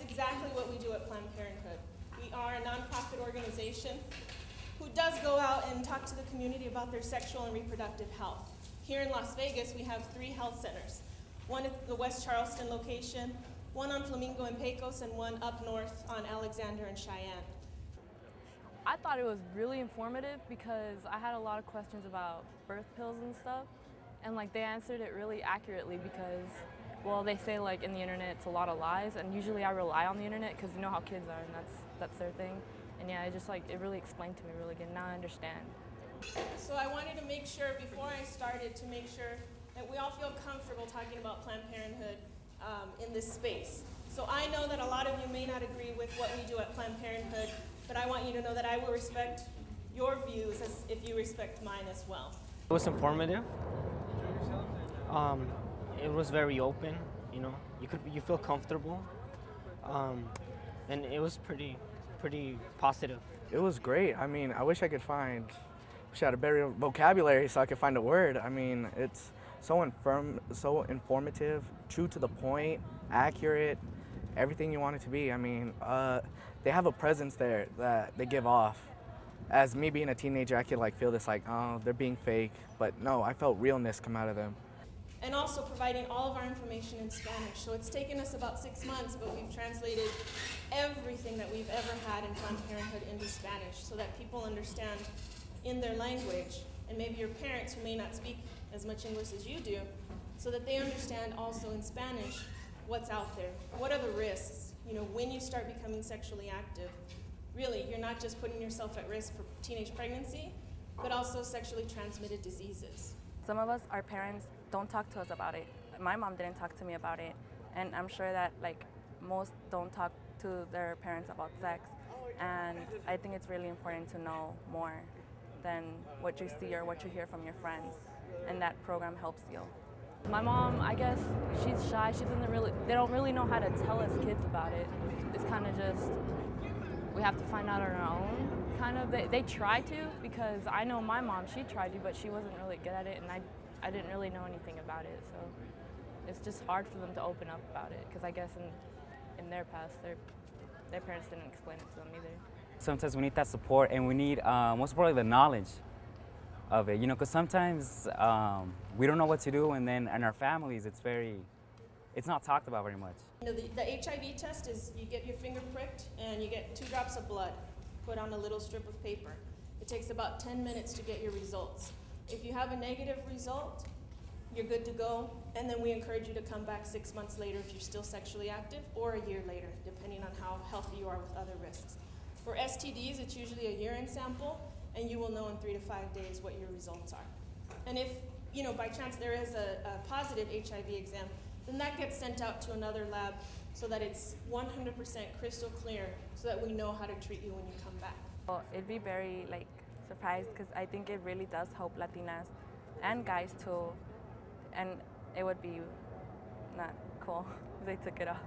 That's exactly what we do at Planned Parenthood. We are a nonprofit organization who does go out and talk to the community about their sexual and reproductive health. Here in Las Vegas, we have 3 health centers. One at the West Charleston location, one on Flamingo and Pecos, and one up north on Alexander and Cheyenne. I thought it was really informative because I had a lot of questions about birth pills and stuff, and like they answered it really accurately because, well, they say like in the internet it's a lot of lies, and usually I rely on the internet because you know how kids are, and that's their thing. And yeah, it really explained to me really good. Now I understand. So I wanted to make sure before I started to make sure that we all feel comfortable talking about Planned Parenthood in this space. So I know that a lot of you may not agree with what we do at Planned Parenthood, but I want you to know that I will respect your views as if you respect mine as well. It was informative. It was very open. You know, you feel comfortable, and it was pretty positive. It was great. I mean, I wish I had a better vocabulary so I could find a word. I mean, it's so informative, true to the point, accurate, everything you want it to be. I mean, they have a presence there that they give off. As me being a teenager, I could like feel this like, oh, they're being fake. But no, I felt realness come out of them. And also providing all of our information in Spanish. So it's taken us about 6 months, but we've translated everything that we've ever had in Planned Parenthood into Spanish so that people understand in their language, and maybe your parents who may not speak as much English as you do, so that they understand also in Spanish what's out there. What are the risks? You know, when you start becoming sexually active, really, you're not just putting yourself at risk for teenage pregnancy, but also sexually transmitted diseases. Some of us, our parents, don't talk to us about it. My mom didn't talk to me about it, and I'm sure that like most don't talk to their parents about sex, and I think it's really important to know more than what you see or what you hear from your friends, and that program helps you. My mom, I guess, she's shy. They don't really know how to tell us kids about it. It's kind of just, we have to find out on our own, kind of. They try to, because I know my mom, she tried to, but she wasn't really good at it, and I didn't really know anything about it, so it's just hard for them to open up about it, because I guess in their past, their parents didn't explain it to them either. Sometimes we need that support, and we need, most importantly, the knowledge of it, you know, because sometimes we don't know what to do, and then in our families, it's not talked about very much. You know, the HIV test is you get your finger pricked, and you get 2 drops of blood put on a little strip of paper. It takes about 10 minutes to get your results. If you have a negative result, you're good to go, and then we encourage you to come back 6 months later if you're still sexually active, or a year later, depending on how healthy you are with other risks. For STDs, it's usually a urine sample, and you will know in 3 to 5 days what your results are. And if, you know, by chance there is a positive HIV exam, then that gets sent out to another lab so that it's 100% crystal clear, so that we know how to treat you when you come back. Well, it'd be very surprised, because I think it really does help Latinas and guys too, and it would be not cool if they took it off.